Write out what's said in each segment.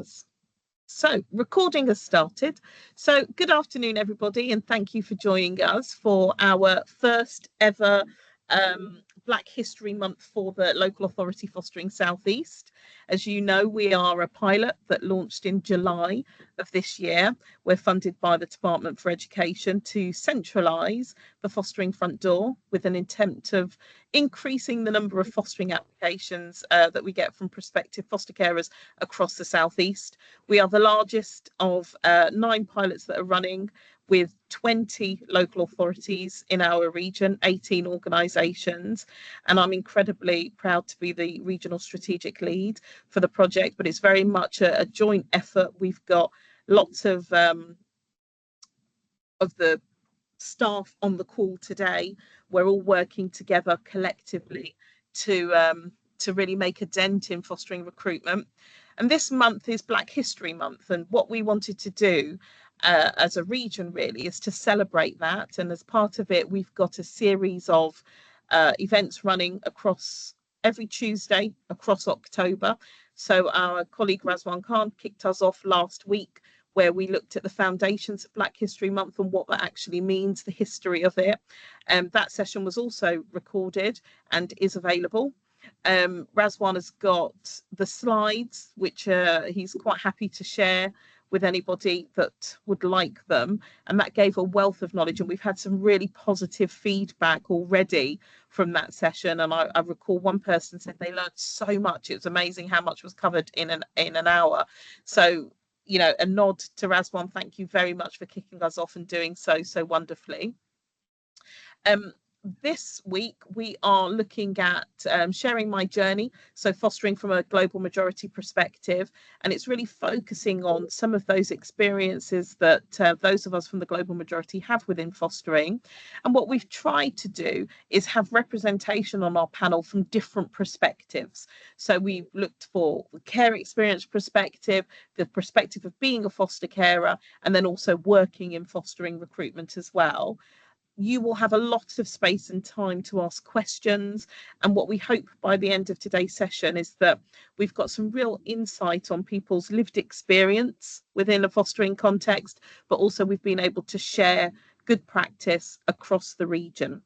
members. So recording has started. So good afternoon, everybody, and thank you for joining us for our first ever Black History Month for the Local Authority Fostering South East. As you know, we are a pilot that launched in July of this year. We're funded by the Department for Education to centralise the fostering front door with an intent of increasing the number of fostering applications that we get from prospective foster carers across the South East. We are the largest of 9 pilots that are running, with 20 local authorities in our region, 18 organisations, and I'm incredibly proud to be the regional strategic lead for the project, but it's very much a joint effort. We've got lots of the staff on the call today. We're all working together collectively to really make a dent in fostering recruitment. And this month is Black History Month, and what we wanted to do as a region really is to celebrate that. And as part of it, we've got a series of events running across every Tuesday across October. So our colleague Razwan Khan kicked us off last week, where we looked at the foundations of Black History Month and what that actually means, the history of it. That session was also recorded and is available. Razwan has got the slides, which he's quite happy to share with anybody that would like them, and that gave a wealth of knowledge, and we've had some really positive feedback already from that session. And I recall one person said they learned so much. It was amazing how much was covered in an hour. So, you know, a nod to Razwan. Thank you very much for kicking us off and doing so wonderfully. This week we are looking at sharing my journey, so fostering from a global majority perspective, and it's really focusing on some of those experiences that those of us from the global majority have within fostering. And what we've tried to do is have representation on our panel from different perspectives. So we've looked for the care experience perspective, the perspective of being a foster carer, and then also working in fostering recruitment as well. You will have a lot of space and time to ask questions. And what we hope by the end of today's session is that we've got some real insight on people's lived experience within a fostering context, but also we've been able to share good practice across the region.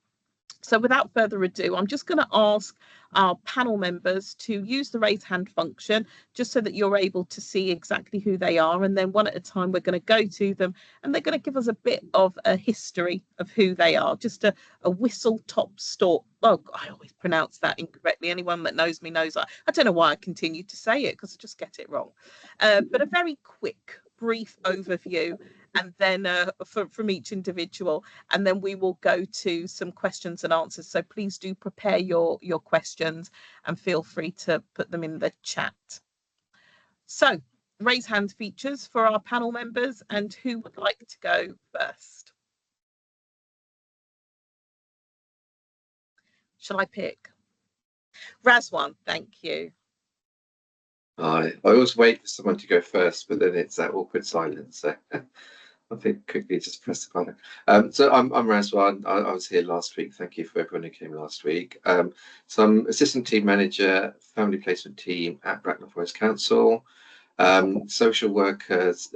So without further ado, I'm just going to ask our panel members to use the raise hand function, just so that you're able to see exactly who they are. And then one at a time, we're going to go to them and they're going to give us a bit of a history of who they are, just a whistle top stop. Oh, I always pronounce that incorrectly. Anyone that knows me knows I don't know why I continue to say it, because I just get it wrong. But a very quick, brief overview, and then from each individual, and then we will go to some questions and answers. So please do prepare your questions and feel free to put them in the chat. So raise hand features for our panel members, and who would like to go first? Shall I pick? Razwan, thank you. I always wait for someone to go first, but then it's that awkward silence. So I think quickly just press the button. So I'm Razwan. I was here last week. Thank you for everyone who came last week. So I'm Assistant Team Manager, Family Placement Team at Bracknell Forest Council. Social workers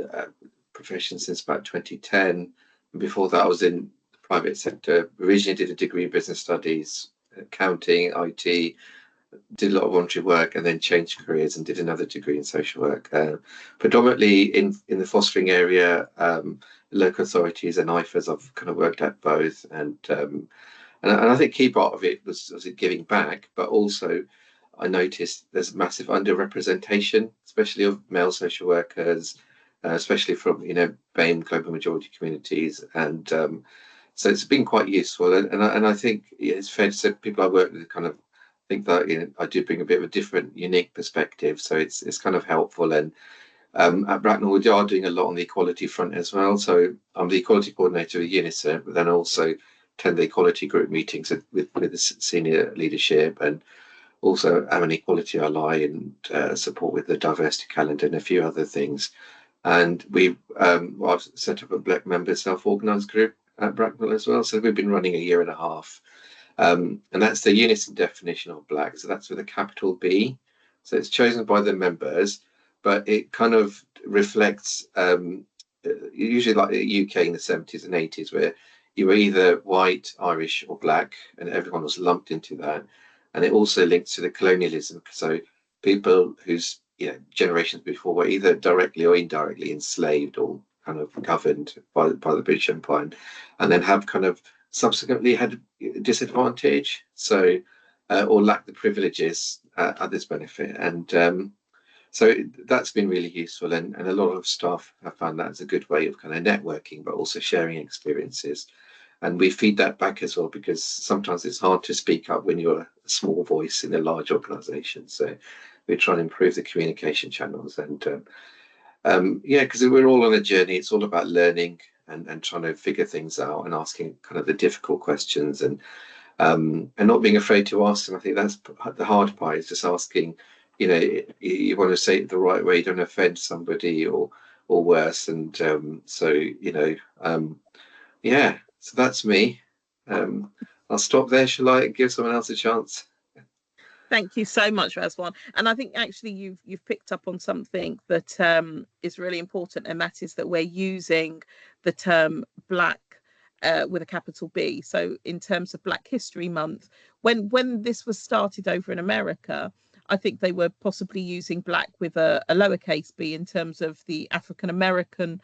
profession since about 2010. And before that, I was in the private sector. Originally did a degree in business studies, accounting, IT, did a lot of voluntary work, and then changed careers and did another degree in social work, predominantly in the fostering area, local authorities and IFAs. I've kind of worked at both, and I think key part of it was giving back, but also I noticed there's massive underrepresentation, especially of male social workers, especially from BAME global majority communities, and so it's been quite useful, and I think it's fair to say people I work with kind of think that I do bring a bit of a different, unique perspective, so it's kind of helpful. And at Bracknell, we are doing a lot on the equality front as well. So I'm the equality coordinator at UNICEF, but then also attend the equality group meetings with the senior leadership, and also am an equality ally and support with the diversity calendar and a few other things. And I've set up a Black member self-organised group at Bracknell as well. So we've been running a year and a half. And that's the unison definition of Black. So that's with a capital B. So it's chosen by the members, but it kind of reflects usually like the UK in the 70s and 80s, where you were either white, Irish, or black, and everyone was lumped into that. And it also links to the colonialism. So people whose generations before were either directly or indirectly enslaved or kind of governed by the British Empire, and then have kind of subsequently had disadvantage, so or lack the privileges others benefit. And so that's been really useful, and a lot of staff have found that as a good way of kind of networking, but also sharing experiences. And we feed that back as well, because sometimes it's hard to speak up when you're a small voice in a large organization. So we try and improve the communication channels. And because we're all on a journey. It's all about learning and trying to figure things out and asking kind of the difficult questions, and not being afraid to ask them. I think that's the hard part, is just asking. You want to say it the right way, you don't offend somebody or worse. And so that's me. I'll stop there. Shall I give someone else a chance? Thank you so much, Razwan. And I think actually you've picked up on something that is really important, and that is that we're using the term Black with a capital B. So in terms of Black History Month, when this was started over in America, I think they were possibly using Black with a lowercase b in terms of the African American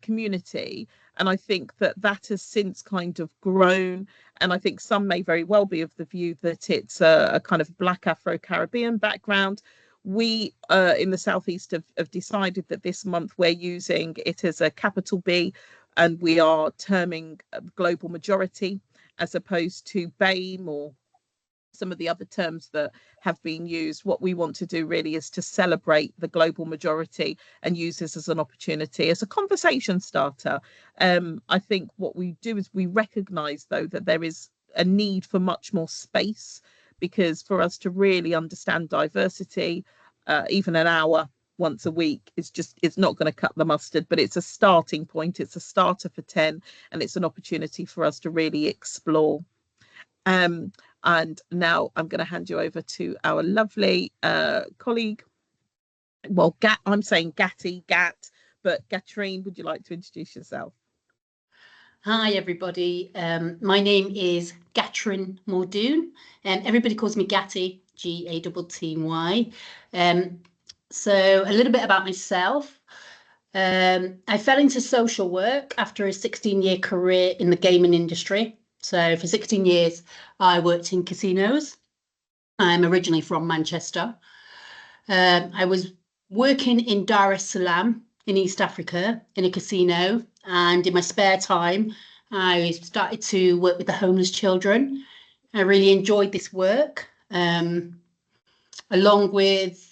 community. And I think that has since kind of grown. And I think some may very well be of the view that it's a kind of Black Afro-Caribbean background. We in the Southeast have decided that this month we're using it as a capital B, and we are terming global majority as opposed to BAME or some of the other terms that have been used. What we want to do really is to celebrate the global majority and use this as an opportunity, as a conversation starter. I think what we do is we recognize, though, that there is a need for much more space, because for us to really understand diversity, even an hour once a week it's not going to cut the mustard, but it's a starting point. It's a starter for 10, and it's an opportunity for us to really explore. And now I'm going to hand you over to our lovely colleague. Well, I'm saying Gat, but Gatrine, would you like to introduce yourself? Hi, everybody. My name is Gatrine Muldoon, and everybody calls me Gatty, Gatty. So a little bit about myself. I fell into social work after a 16-year career in the gaming industry. So for 16 years, I worked in casinos. I'm originally from Manchester. I was working in Dar es Salaam in East Africa in a casino. And in my spare time, I started to work with the homeless children. I really enjoyed this work, along with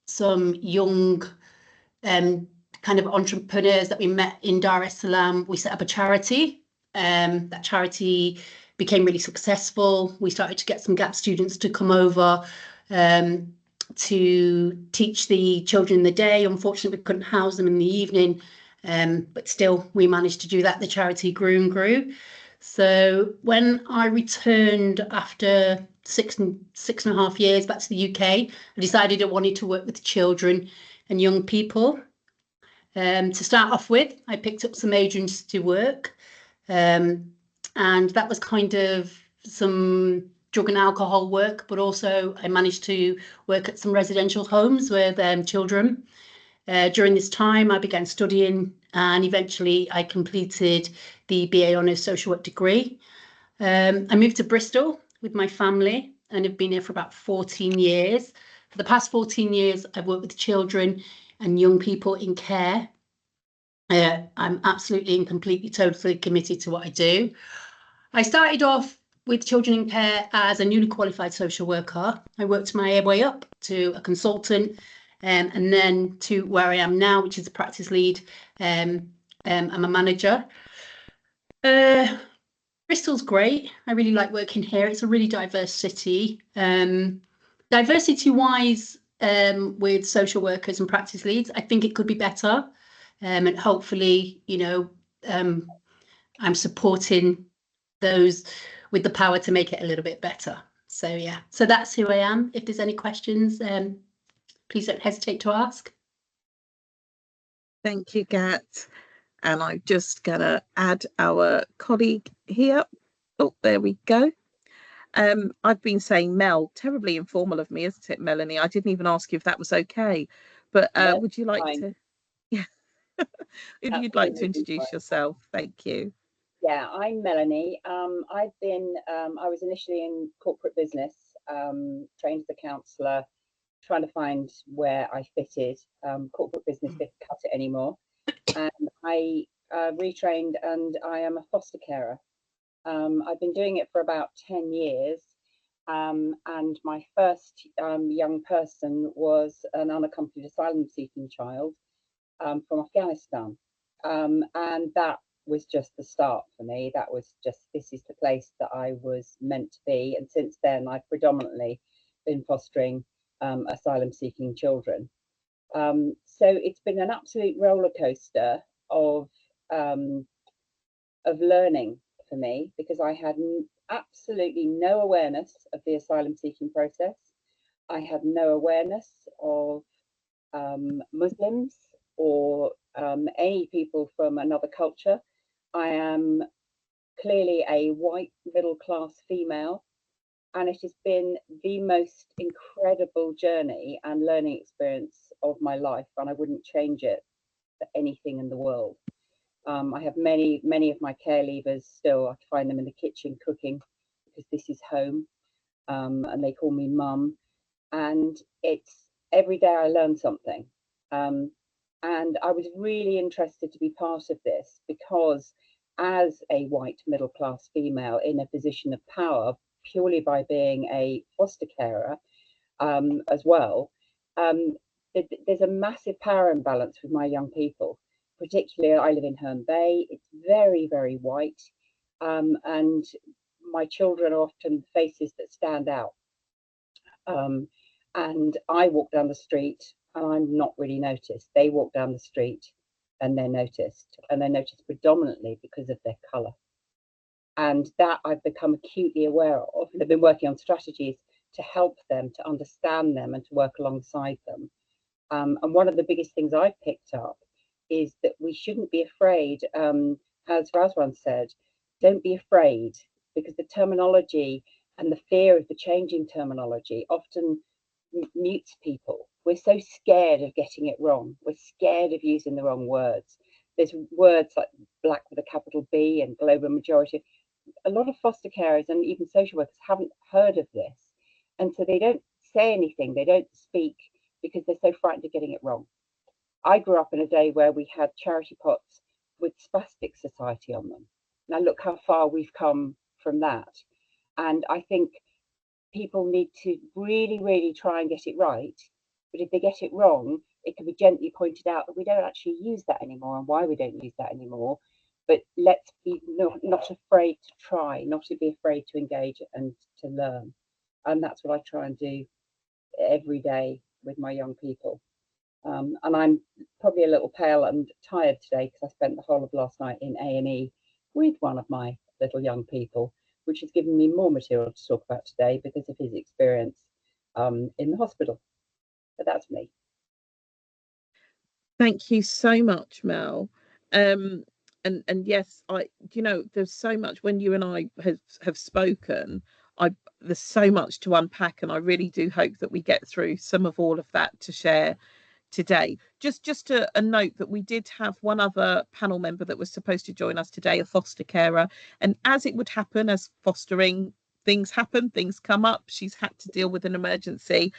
some young kind of entrepreneurs that we met in Dar es Salaam. We set up a charity. That charity became really successful. We started to get some GAP students to come over to teach the children in the day. Unfortunately, we couldn't house them in the evening, but still we managed to do that. The charity grew and grew. So when I returned after six and a half years back to the UK, I decided I wanted to work with children and young people. To start off with, I picked up some agency work, and that was kind of some drug and alcohol work, but also I managed to work at some residential homes with children. During this time, I began studying, and eventually I completed the BA Honours Social Work degree. I moved to Bristol with my family and have been here for about 14 years. For the past 14 years, I've worked with children and young people in care. I'm absolutely and completely, totally committed to what I do. I started off with children in care as a newly qualified social worker. I worked my way up to a consultant, and then to where I am now, which is a practice lead. I'm a manager. Bristol's great. I really like working here. It's a really diverse city. Diversity-wise, with social workers and practice leads, I think it could be better. And hopefully, I'm supporting those with the power to make it a little bit better. So yeah, so that's who I am. If there's any questions, please don't hesitate to ask. Thank you, Kat. And I'm just going to add our colleague here. Oh, there we go. I've been saying Mel, terribly informal of me, isn't it, Melanie? I didn't even ask you if that was okay. But No, would you like fine. to? Yeah. If you'd like to Absolutely introduce fine. yourself, thank you. Yeah, I'm Melanie. I was initially in corporate business, trained as a counsellor, trying to find where I fitted. Corporate business didn't cut it anymore. And I retrained, and I am a foster carer. I've been doing it for about 10 years. And my first young person was an unaccompanied asylum seeking child from Afghanistan. And that was just the start for me. That was just, this is the place that I was meant to be. And since then, I've predominantly been fostering asylum seeking children. So it's been an absolute roller coaster of learning for me, because I had absolutely no awareness of the asylum seeking process. I had no awareness of Muslims or any people from another culture. I am clearly a white middle class female, and it has been the most incredible journey and learning experience of my life, and I wouldn't change it for anything in the world. I have many of my care leavers still. I find them in the kitchen cooking, because this is home, and they call me mum. And it's every day I learn something. And I was really interested to be part of this, because as a white middle class female in a position of power, purely by being a foster carer as well, there's a massive power imbalance with my young people. Particularly, I live in Herne Bay. It's very, very white, and my children are often faces that stand out. And I walk down the street and I'm not really noticed. They walk down the street and they're noticed, and they're noticed predominantly because of their colour. And that I've become acutely aware of, and I've been working on strategies to help them, to understand them, and to work alongside them. And one of the biggest things I've picked up is that we shouldn't be afraid, as Razwan said, don't be afraid, because the terminology and the fear of the changing terminology often mutes people. We're so scared of getting it wrong. We're scared of using the wrong words. There's words like black with a capital B and global majority. A lot of foster carers and even social workers haven't heard of this. And so they don't say anything, they don't speak, because they're so frightened of getting it wrong. I grew up in a day where we had charity pots with spastic society on them. Now look how far we've come from that. And I think people need to really, really try and get it right. But if they get it wrong, it can be gently pointed out that we don't actually use that anymore, and why we don't use that anymore. But let's be not afraid to try, not to be afraid to engage and to learn. And that's what I try and do every day with my young people. And I'm probably a little pale and tired today, because I spent the whole of last night in A&E with one of my little young people, which has given me more material to talk about today because of his experience in the hospital. But that's me. Thank you so much, Mel. And yes, there's so much when you and I have spoken. There's so much to unpack, and I really do hope that we get through some of all of that to share today. Just a note that we did have one other panel member that was supposed to join us today, a foster carer, and as it would happen, as fostering things happen, things come up, she's had to deal with an emergency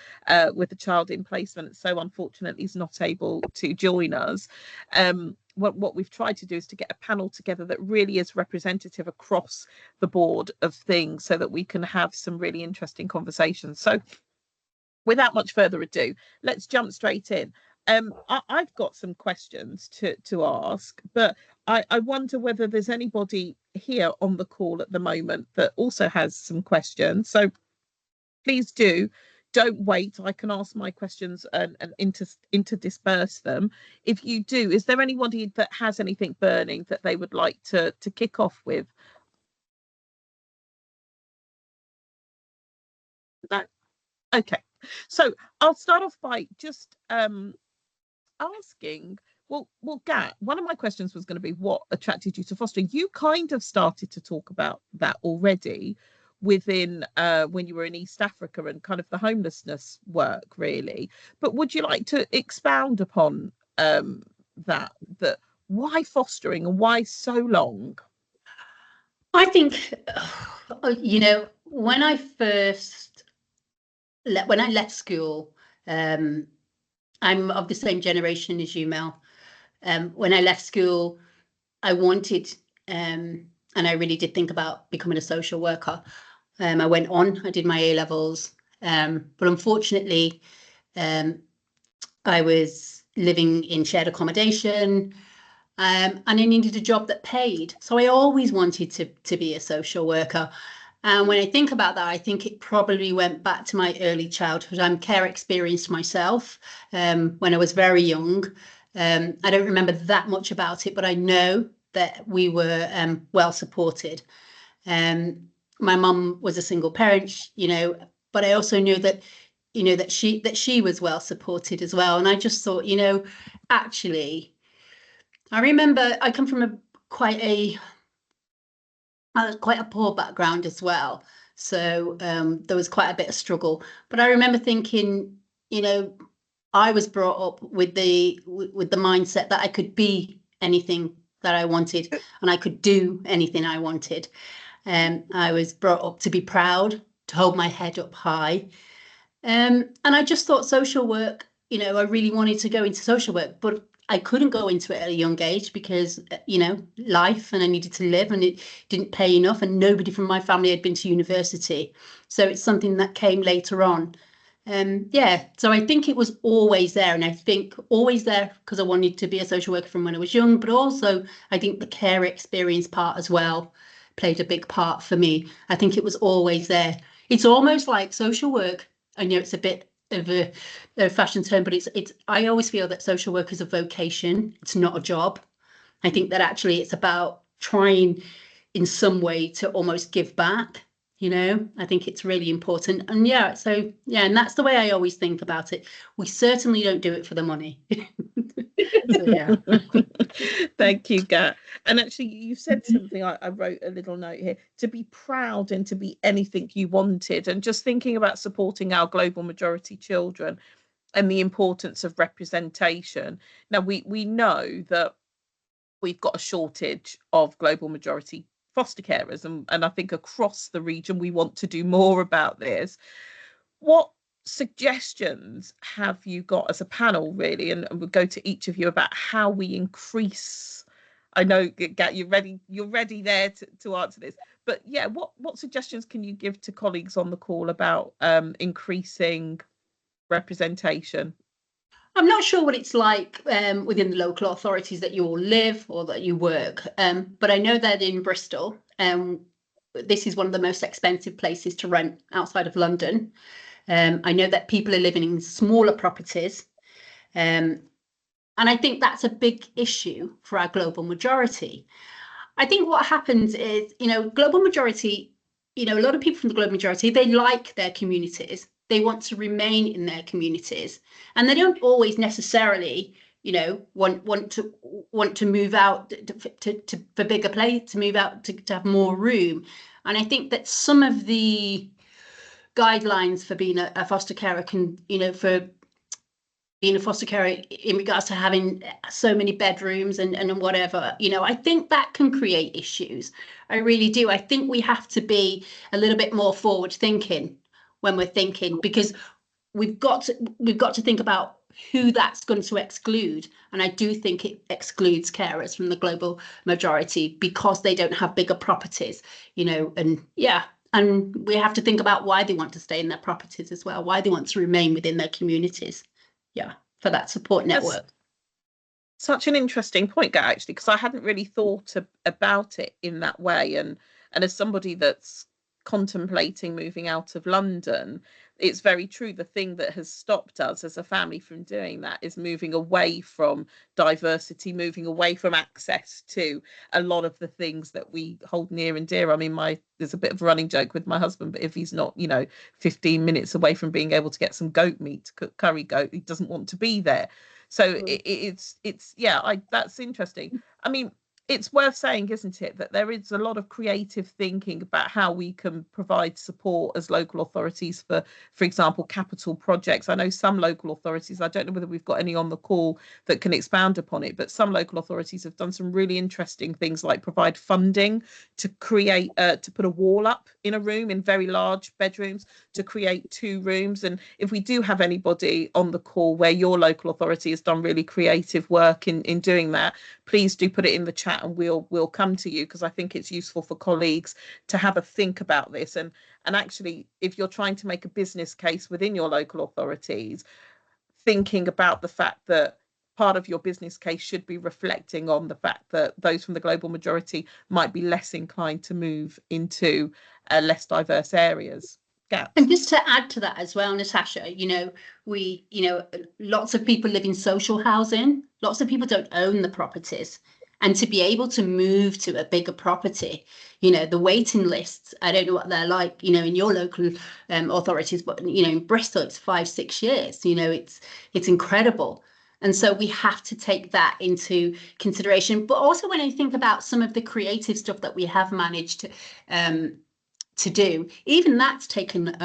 with a child in placement, so unfortunately is not able to join us. What we've tried to do is to get a panel together that really is representative across the board of things, so that we can have some really interesting conversations. So without much further ado, let's jump straight in. I've got some questions to ask, but I wonder whether there's anybody here on the call at the moment that also has some questions. So please don't wait. I can ask my questions and interdisperse them. If you do, is there anybody that has anything burning that they would like to kick off with? That okay. So I'll start off by just asking, Gat, one of my questions was going to be what attracted you to fostering. You kind of started to talk about that already within when you were in East Africa and kind of the homelessness work, really. But would you like to expound upon that why fostering and why so long? I think, you know, when I left school, I'm of the same generation as you, Mel. When I left school, I wanted, and I really did think about becoming a social worker. I went on, I did my A-levels, but unfortunately, I was living in shared accommodation, and I needed a job that paid. So I always wanted to be a social worker. And when I think about that, I think it probably went back to my early childhood. I'm care experienced myself when I was very young. I don't remember that much about it, but I know that we were well supported. My mum was a single parent, you know, but I also knew that, you know, that she was well supported as well. And I just thought, you know, actually, I remember I come from quite a poor background as well. So there was quite a bit of struggle. But I remember thinking, you know, I was brought up with the mindset that I could be anything that I wanted and I could do anything I wanted. I was brought up to be proud, to hold my head up high. And I just thought social work, you know, I really wanted to go into social work, but I couldn't go into it at a young age because, you know, life, and I needed to live, and it didn't pay enough, and nobody from my family had been to university. So it's something that came later on. Yeah, so I think it was always there, and I think always there because I wanted to be a social worker from when I was young, but also I think the care experience part as well played a big part for me. I think it was always there. It's almost like social work. I know it's a bit of a fashion term, but it's I always feel that social work is a vocation. It's not a job. I think that actually it's about trying in some way to almost give back. You know, I think it's really important. And yeah, so yeah, and that's the way I always think about it. We certainly don't do it for the money. So, yeah. Thank you, Gat. And actually, you said something, I wrote a little note here, to be proud and to be anything you wanted. And just thinking about supporting our global majority children and the importance of representation. Now, we know that we've got a shortage of global majority foster carers, and I think across the region we want to do more about this. What suggestions have you got as a panel, really, and we'll go to each of you about how we increase? I know, Gat, you're ready there to answer this, but yeah, what suggestions can you give to colleagues on the call about increasing representation? I'm not sure what it's like within the local authorities that you all live or that you work, but I know that in Bristol, this is one of the most expensive places to rent outside of London. I know that people are living in smaller properties, and I think that's a big issue for our global majority. I think what happens is, you know, global majority, you know, a lot of people from the global majority, they like their communities. They want to remain in their communities, and they don't always necessarily, you know, want to move out to for bigger place, to move out to have more room. And I think that some of the guidelines for being a foster carer can, you know, for being a foster carer in regards to having so many bedrooms and whatever, you know, I think that can create issues. I really do. I think we have to be a little bit more forward thinking when we're thinking, because we've got to think about who that's going to exclude. And I do think it excludes carers from the global majority because they don't have bigger properties, you know, and yeah. And we have to think about why they want to stay in their properties as well, why they want to remain within their communities. Yeah, for that support network. That's such an interesting point, Gat, actually, because I hadn't really thought about it in that way. And as somebody that's contemplating moving out of London, it's very true. The thing that has stopped us as a family from doing that is moving away from diversity, moving away from access to a lot of the things that we hold near and dear. I mean, there's a bit of a running joke with my husband, but if he's not, 15 minutes away from being able to get some goat meat to cook curry goat, he doesn't want to be there. So it's that's interesting. I mean, it's worth saying, isn't it, that there is a lot of creative thinking about how we can provide support as local authorities for example, capital projects. I know some local authorities, I don't know whether we've got any on the call that can expound upon it, but some local authorities have done some really interesting things, like provide funding to create, to put a wall up in a room in very large bedrooms to create 2 rooms. And if we do have anybody on the call where your local authority has done really creative work in doing that, please do put it in the chat and we'll come to you, because I think it's useful for colleagues to have a think about this. And actually, if you're trying to make a business case within your local authorities, thinking about the fact that part of your business case should be reflecting on the fact that those from the global majority might be less inclined to move into less diverse areas. Gaps. And just to add to that as well, Natasha, lots of people live in social housing. Lots of people don't own the properties. And to be able to move to a bigger property, the waiting lists, I don't know what they're like, in your local authorities, but, in Bristol, it's 5-6 years, it's incredible. And so we have to take that into consideration. But also when I think about some of the creative stuff that we have managed to do, even that's taken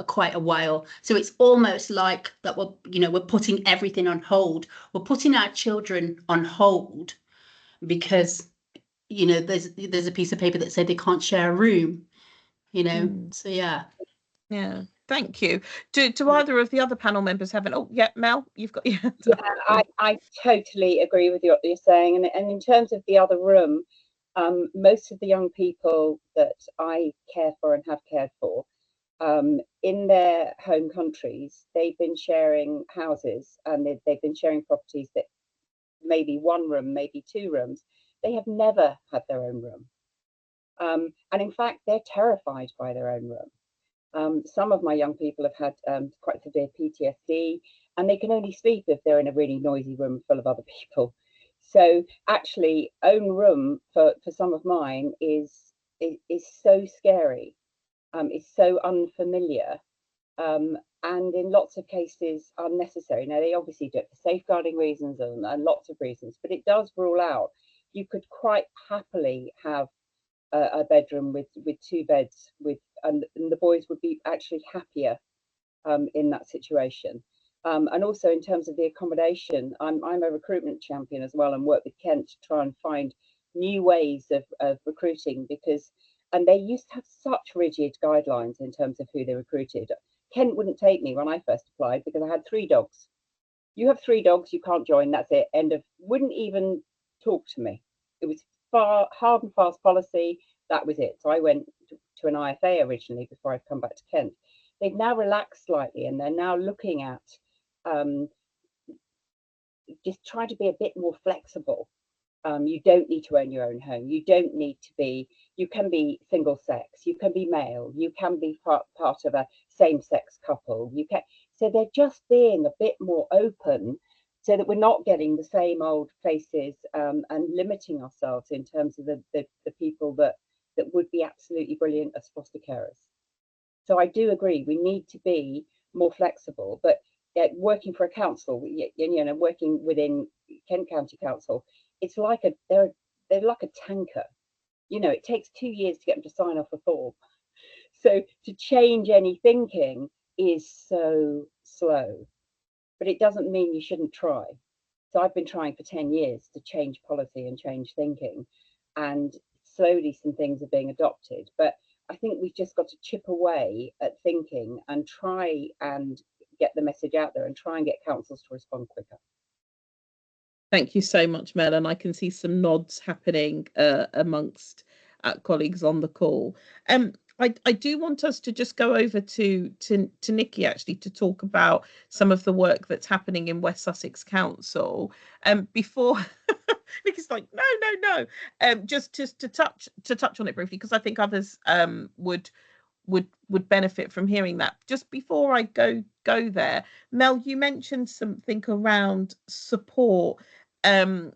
quite a while. So it's almost like that we're putting everything on hold. We're putting our children on hold because there's a piece of paper that said they can't share a room. So yeah. Thank you. Do either of the other panel members have Mel, you've got I totally agree with what you're saying, and in terms of the other room, most of the young people that I care for and have cared for, in their home countries, they've been sharing houses, and they've been sharing properties that maybe 1 room, maybe 2 rooms. They have never had their own room. And in fact, they're terrified by their own room. Some of my young people have had quite severe PTSD, and they can only sleep if they're in a really noisy room full of other people. So actually, own room for some of mine is so scary. It's so unfamiliar, and in lots of cases unnecessary. Now, they obviously do it for safeguarding reasons and lots of reasons, but it does rule out. You could quite happily have a bedroom with 2 beds, and the boys would be actually happier in that situation. And also in terms of the accommodation, I'm a recruitment champion as well, and work with Kent to try and find new ways of recruiting, and they used to have such rigid guidelines in terms of who they recruited. Kent wouldn't take me when I first applied because I had 3 dogs. You have 3 dogs, you can't join, that's it, end of. Wouldn't even talk to me. It was hard and fast policy, that was it. So I went to an IFA originally before I'd come back to Kent. They've now relaxed slightly, and they're now looking at just trying to be a bit more flexible. You don't need to own your own home. You don't need to be, you can be single sex, you can be male, you can be part of a same-sex couple. So they're just being a bit more open so that we're not getting the same old faces and limiting ourselves in terms of the people that would be absolutely brilliant as foster carers. So I do agree, we need to be more flexible, but working for a council, working within Kent County Council, it's like they're like a tanker. It takes 2 years to get them to sign off a form. So to change any thinking is so slow, but it doesn't mean you shouldn't try. So I've been trying for 10 years to change policy and change thinking, and slowly some things are being adopted. But I think we've just got to chip away at thinking and try and get the message out there and try and get councils to respond quicker. Thank you so much, Mel. And I can see some nods happening amongst colleagues on the call. I do want us to just go over to Nikki, actually, to talk about some of the work that's happening in West Sussex Council. Before Nikki's like, no. Just to touch on it briefly, because I think others would benefit from hearing that. Just before I go there, Mel, you mentioned something around support, and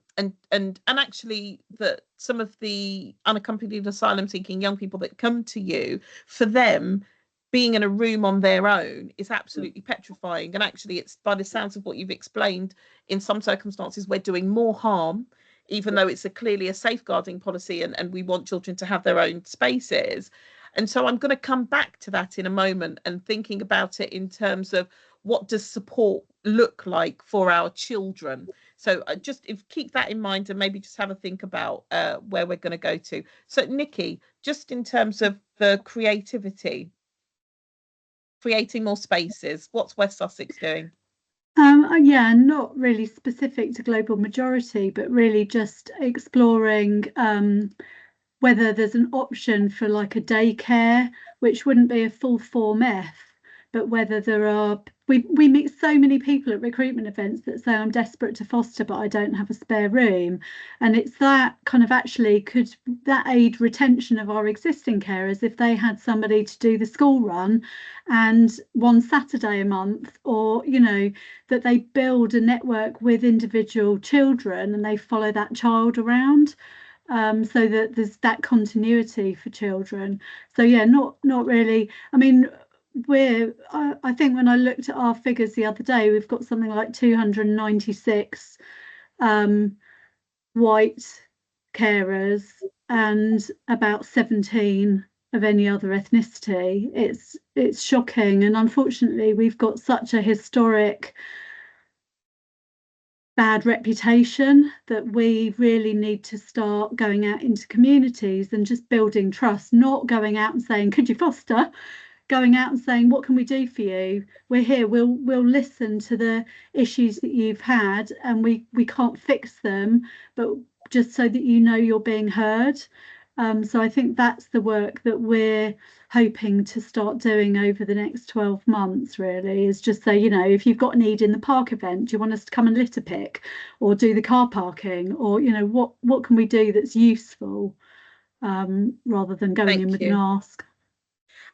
actually that some of the unaccompanied asylum seeking young people that come to you, for them, being in a room on their own is absolutely petrifying. And actually, it's, by the sounds of what you've explained, in some circumstances we're doing more harm, even though it's clearly a safeguarding policy, and we want children to have their own spaces. And so I'm going to come back to that in a moment, and thinking about it in terms of what does support look like for our children. So just keep that in mind, and maybe just have a think about where we're going to go to. So Nikki, just in terms of the creativity, creating more spaces, what's West Sussex doing? Yeah, not really specific to global majority, but really just exploring whether there's an option for like a daycare, which wouldn't be a full Form F, but whether there are, we meet so many people at recruitment events that say, I'm desperate to foster, but I don't have a spare room. And it's that kind of, actually, could that aid retention of our existing carers if they had somebody to do the school run and one Saturday a month, or, you know, that they build a network with individual children and they follow that child around. So that there's that continuity for children. So yeah, not really. I mean, I think when I looked at our figures the other day, we've got something like 296 white carers and about 17 of any other ethnicity. It's shocking, and unfortunately we've got such a historic bad reputation that we really need to start going out into communities and just building trust, not going out and saying, could you foster? Going out and saying, what can we do for you? We're here, we'll listen to the issues that you've had, and we can't fix them, but just so that you know you're being heard. So I think that's the work that we're hoping to start doing over the next 12 months, really, is just say, you know, if you've got a need in the park event, do you want us to come and litter pick or do the car parking, or, you know, what can we do that's useful, rather than going in with an ask.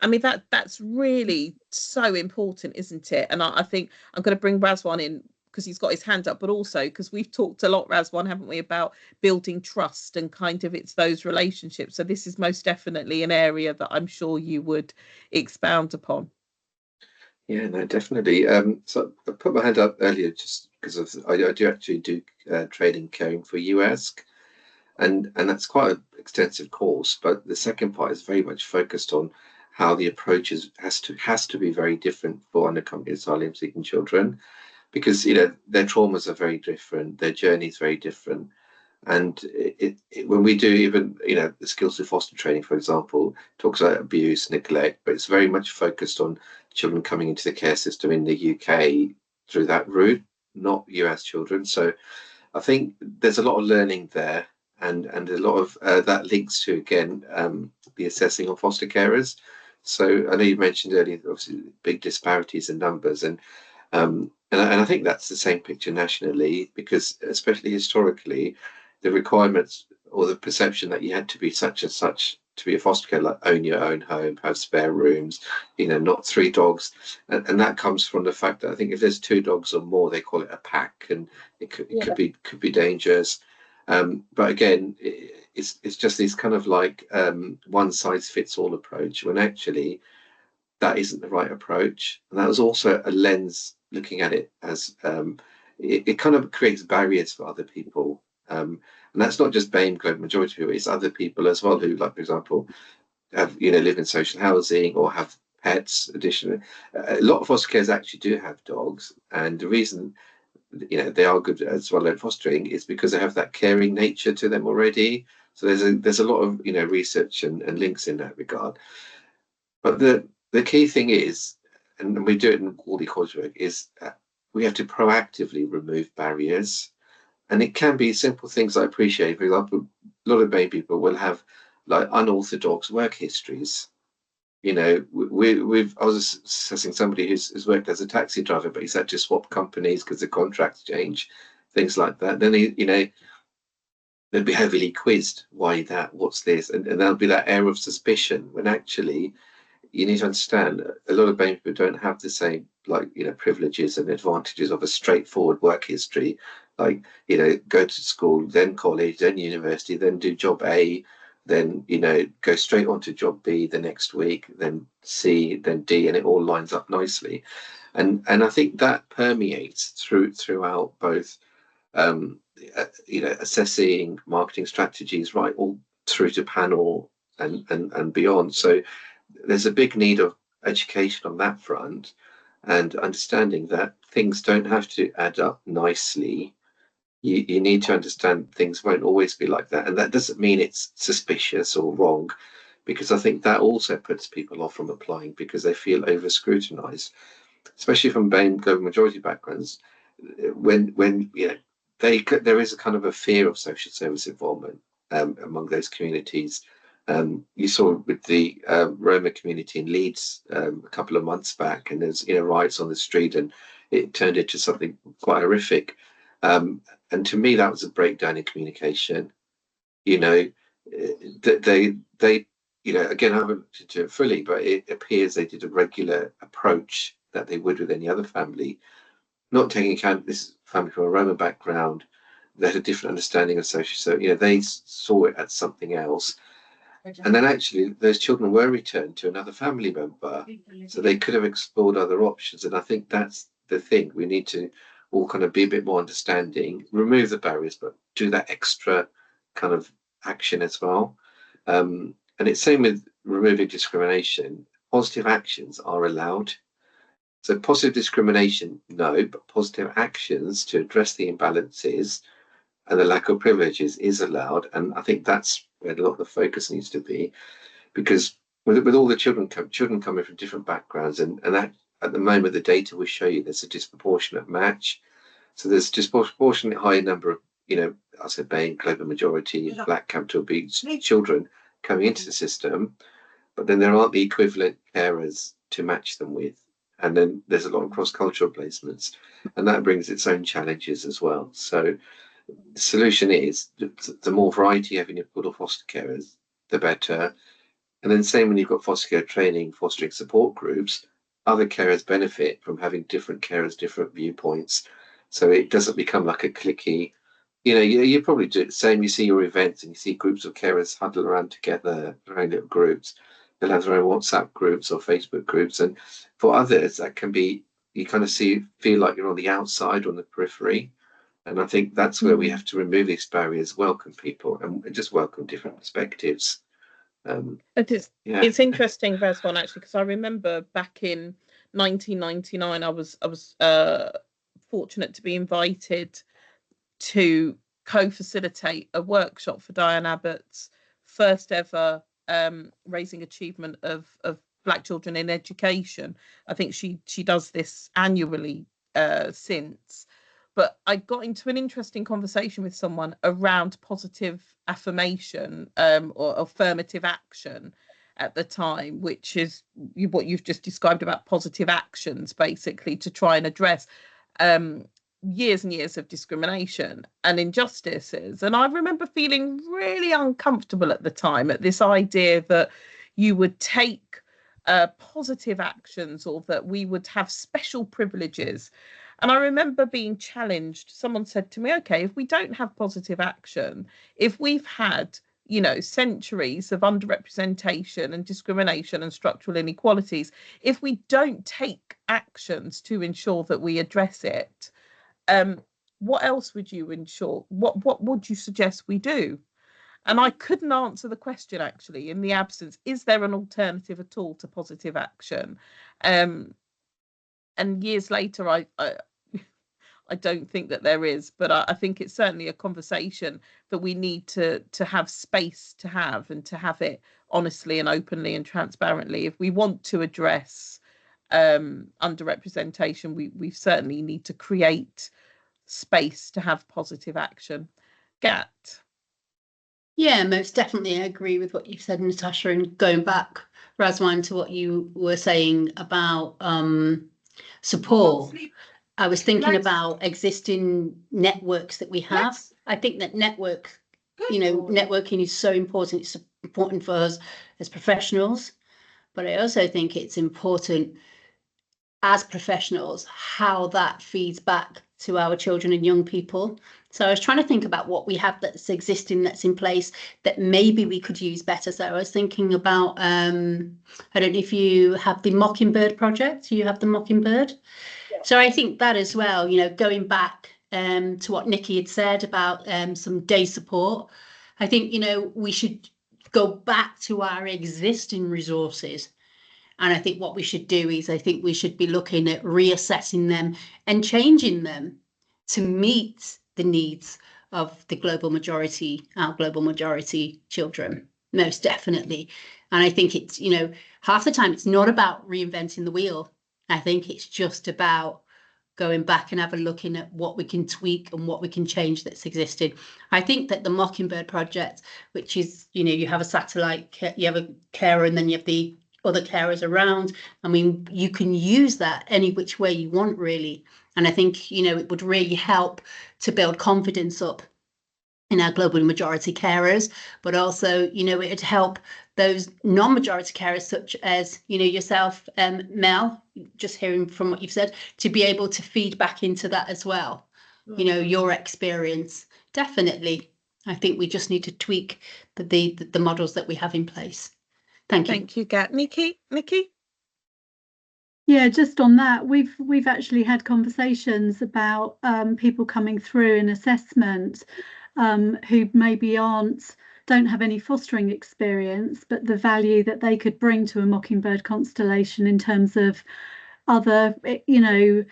I mean, that's really so important, isn't it? And I think I'm going to bring Razwan in because he's got his hand up, but also because we've talked a lot, Razwan, haven't we, about building trust and kind of it's those relationships. So this is most definitely an area that I'm sure you would expound upon. Yeah, no, definitely. So I put my hand up earlier just because I do actually do training caring for UASC, and that's quite an extensive course. But the second part is very much focused on how the approach has to be very different for unaccompanied asylum seeking children, because you know their traumas are very different, their journey is very different, and when we do even the skills to foster training, for example, talks about abuse, neglect, but it's very much focused on children coming into the care system in the UK through that route, not US children. So I think there's a lot of learning there, and a lot of that links to, again, the assessing of foster carers. So I know you mentioned earlier, obviously, big disparities in numbers, and I think that's the same picture nationally, because especially historically, the requirements or the perception that you had to be such and such to be a foster care, like own your own home, have spare rooms, not 3 dogs, and that comes from the fact that I think if there's 2 dogs or more, they call it a pack, and it could be dangerous. But again, it's just this kind of like one size fits all approach, when actually that isn't the right approach. And that was also a lens looking at it as it kind of creates barriers for other people. And that's not just BAME global majority people, it's other people as well who, like, for example, have live in social housing or have pets. Additionally, a lot of foster carers actually do have dogs, and the reason they are good as well at fostering is because they have that caring nature to them already. So there's a lot of research and links in that regard. But the key thing is, and we do it in all the coursework, is we have to proactively remove barriers. And it can be simple things I appreciate. For example, a lot of BAME people will have like unorthodox work histories. I was assessing somebody who's worked as a taxi driver, but he's had to swap companies because the contracts change, things like that. Then they'd be heavily quizzed. Why that? What's this? And there'll be that air of suspicion when actually, you need to understand a lot of BAME people don't have the same, like, privileges and advantages of a straightforward work history. Like, go to school, then college, then university, then do job A, then, go straight on to job B the next week, then C, then D, and it all lines up nicely. And I think that permeates throughout both, assessing marketing strategies, right, all through to panel and beyond. So there's a big need of education on that front, and understanding that things don't have to add up nicely. You need to understand things won't always be like that, and that doesn't mean it's suspicious or wrong, because I think that also puts people off from applying because they feel over scrutinized, especially from BAME global majority backgrounds. When there is a kind of a fear of social service involvement among those communities. You saw with the Roma community in Leeds a couple of months back, and there's riots on the street, and it turned into something quite horrific. And to me, that was a breakdown in communication. They again, I haven't looked into it fully, but it appears they did a regular approach that they would with any other family, not taking account this family from a Roma background. They had a different understanding of social, so they saw it as something else. And then actually those children were returned to another family member, so they could have explored other options. And I think that's the thing. We need to all kind of be a bit more understanding, remove the barriers, but do that extra kind of action as well. And it's same with removing discrimination. Positive actions are allowed. So positive discrimination, no, but positive actions to address the imbalances and the lack of privileges is allowed. And I think that's where a lot of the focus needs to be, because with all the children coming from different backgrounds, and that at the moment the data will show you there's a disproportionate match. So there's disproportionately high number of, I said BAME, global majority, black capital B children coming into the system, but then there aren't the equivalent carers to match them with. And then there's a lot of cross-cultural placements, and that brings its own challenges as well. So the solution is the more variety you have in your pool of foster carers, the better. And then same when you've got foster care training, fostering support groups, other carers benefit from having different carers, different viewpoints. So it doesn't become like a cliquey, you probably do the same. You see your events and you see groups of carers huddle around together, their own little groups. They'll have their own WhatsApp groups or Facebook groups. And for others, that can be, you kind of feel like you're on the outside, on the periphery. And I think that's where we have to remove these barriers, welcome people, and just welcome different perspectives. It's interesting, Razvan, actually, because I remember back in 1999, I was fortunate to be invited to co-facilitate a workshop for Diane Abbott's first ever raising achievement of Black children in education. I think she does this annually since. But I got into an interesting conversation with someone around positive affirmation or affirmative action at the time, which is what you've just described about positive actions, basically, to try and address years and years of discrimination and injustices. And I remember feeling really uncomfortable at the time at this idea that you would take positive actions, or that we would have special privileges. And I remember being challenged. Someone said to me, okay, if we don't have positive action, if we've had, centuries of underrepresentation and discrimination and structural inequalities, if we don't take actions to ensure that we address it, what else would you ensure? What would you suggest we do? And I couldn't answer the question, actually, in the absence. Is there an alternative at all to positive action? And years later, I don't think that there is, but I think it's certainly a conversation that we need to have space to have, and to have it honestly and openly and transparently. If we want to address underrepresentation, we certainly need to create space to have positive action. Gat. Yeah, most definitely. I agree with what you've said, Natasha, and going back, Razwan, to what you were saying about support. I was thinking about existing networks that we have. I think that networking is so important. It's important for us as professionals, but I also think it's important as professionals how that feeds back to our children and young people. So I was trying to think about what we have that's existing, that's in place, that maybe we could use better. So I was thinking about, I don't know if you have the Mockingbird project, you have the Mockingbird. Yeah. So I think that as well, you know, going back to what Nikki had said about some day support, I think, you know, we should go back to our existing resources. And I think what we should do is I think we should be looking at reassessing them and changing them to meet the needs of the global majority, our global majority children, most definitely. And I think it's, you know, half the time it's not about reinventing the wheel. I think it's just about going back and have a looking at what we can tweak and what we can change that's existed. I think that the Mockingbird project, which is, you know, you have a satellite, you have a carer and then you have the other carers around. I mean, you can use that any which way you want, really. And I think, you know, it would really help to build confidence up in our global majority carers, but also, you know, it'd help those non-majority carers such as, you know, yourself, Mel, just hearing from what you've said, to be able to feed back into that as well. You know, your experience. Definitely. I think we just need to tweak the models that we have in place. Thank you. Thank you, Gat. Nikki? Yeah, just on that, we've actually had conversations about people coming through in assessment who maybe don't have any fostering experience, but the value that they could bring to a Mockingbird constellation in terms of other, you know,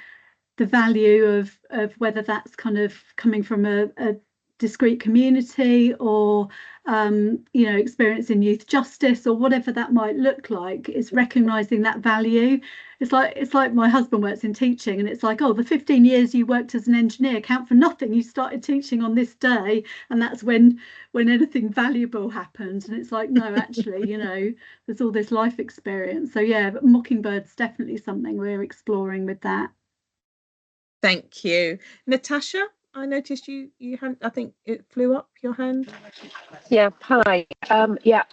the value of whether that's kind of coming from a discrete community or you know, experience in youth justice or whatever that might look like, is recognizing that value. It's like my husband works in teaching and it's like, oh, the 15 years you worked as an engineer count for nothing, you started teaching on this day and that's when anything valuable happens. And it's like, no, actually, you know, there's all this life experience. So yeah, but Mockingbird's definitely something we're exploring with that. Thank you. Natasha, I noticed you had, I think it flew up, your hand. Yeah, hi. Yeah,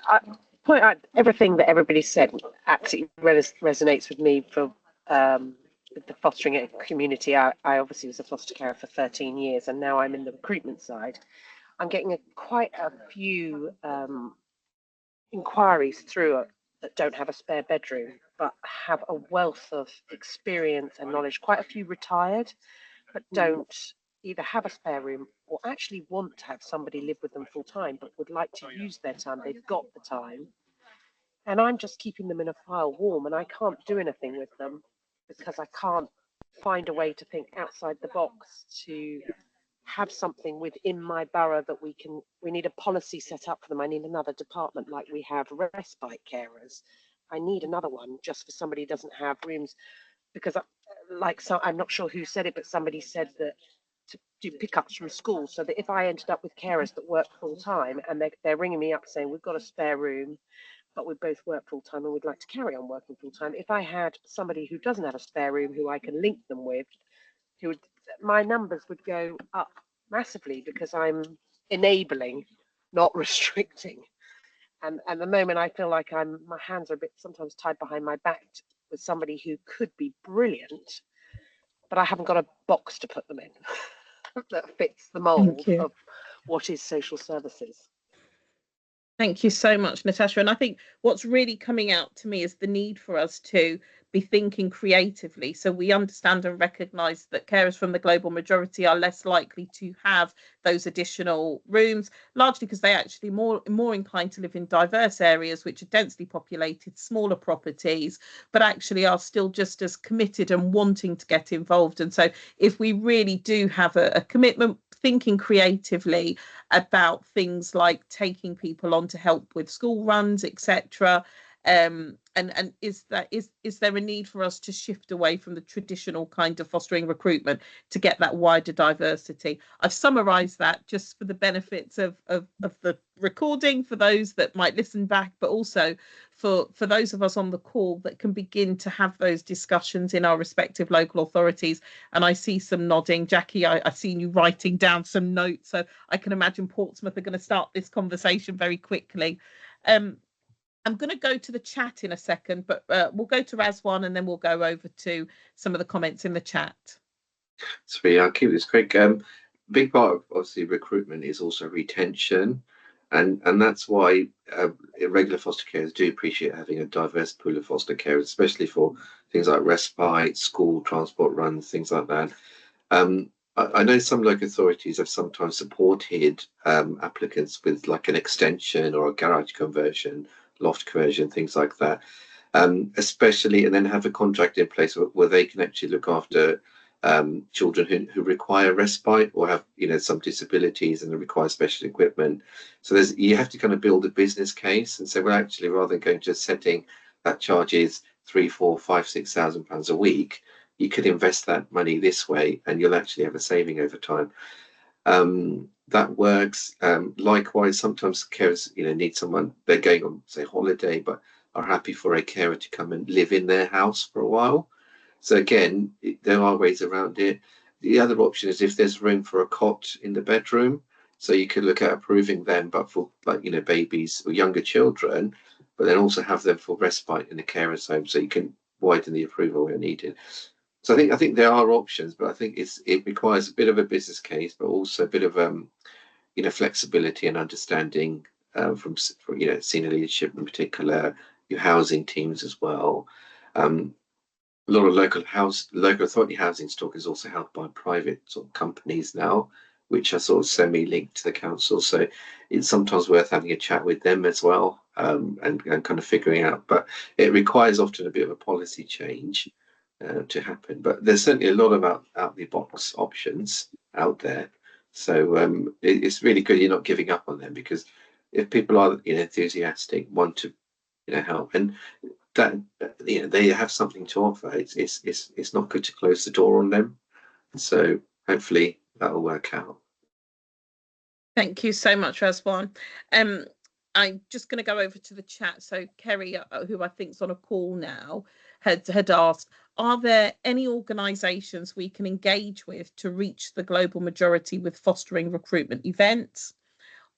point out everything that everybody said absolutely resonates with me for with the fostering community. I obviously was a foster carer for 13 years and now I'm in the recruitment side. I'm getting quite a few inquiries through that don't have a spare bedroom but have a wealth of experience and knowledge. Quite a few retired but don't either have a spare room or actually want to have somebody live with them full time, but would like to use their time. They've got the time. And I'm just keeping them in a file warm and I can't do anything with them because I can't find a way to think outside the box to have something within my borough that we need a policy set up for them. I need another department like we have respite carers. I need another one just for somebody who doesn't have rooms because I'm not sure who said it, but somebody said that to do pickups from school, so that if I ended up with carers that work full time and they're ringing me up saying we've got a spare room, but we both work full time and we'd like to carry on working full time. If I had somebody who doesn't have a spare room who I can link them with, my numbers would go up massively because I'm enabling, not restricting. And at the moment, I feel like my hands are a bit sometimes tied behind my back with somebody who could be brilliant, but I haven't got a box to put them in that fits the mold of what is social services. Thank you so much, Natasha. And I think what's really coming out to me is the need for us to be thinking creatively. So we understand and recognise that carers from the global majority are less likely to have those additional rooms, largely because they actually more inclined to live in diverse areas, which are densely populated, smaller properties, but actually are still just as committed and wanting to get involved. And so if we really do have a commitment, thinking creatively about things like taking people on to help with school runs, etc. And is there a need for us to shift away from the traditional kind of fostering recruitment to get that wider diversity? I've summarised that just for the benefits of the recording for those that might listen back, but also for those of us on the call that can begin to have those discussions in our respective local authorities. And I see some nodding. Jackie, I've seen you writing down some notes, so I can imagine Portsmouth are going to start this conversation very quickly. I'm going to go to the chat in a second, but we'll go to Razwan and then we'll go over to some of the comments in the chat. So yeah, I'll keep this quick. Big part of obviously recruitment is also retention, and that's why regular foster carers do appreciate having a diverse pool of foster carers, especially for things like respite, school transport runs, things like that. I know some local authorities have sometimes supported applicants with like an extension or a garage conversion, loft conversion, things like that. Especially, and then have a contract in place where they can actually look after children who require respite or have, you know, some disabilities and require special equipment. So you have to kind of build a business case and say, well, actually, rather than going to a setting that charges £3,000, £4,000, £5,000, £6,000 a week, you could invest that money this way and you'll actually have a saving over time. That works. Likewise, sometimes carers, you know, need someone, they're going on, say, holiday, but are happy for a carer to come and live in their house for a while. So again, there are ways around it. The other option is if there's room for a cot in the bedroom, so you could look at approving them, but for, like, you know, babies or younger children, but then also have them for respite in a carer's home, so you can widen the approval where needed. So I think there are options, but I think it requires a bit of a business case, but also a bit of you know, flexibility and understanding from you know, senior leadership in particular, your housing teams as well. A lot of local authority housing stock is also held by private sort of companies now, which are sort of semi-linked to the council. So it's sometimes worth having a chat with them as well, and kind of figuring out. But it requires often a bit of a policy change to happen. But there's certainly a lot of out the box options out there. So it's really good you're not giving up on them, because if people are, you know, enthusiastic, want to, you know, help, and that, you know, they have something to offer, it's not good to close the door on them. So hopefully that will work out. Thank you so much, Razwan. I'm just going to go over to the chat. So Kerry, who I think is on a call now, had asked, are there any organisations we can engage with to reach the global majority with fostering recruitment events?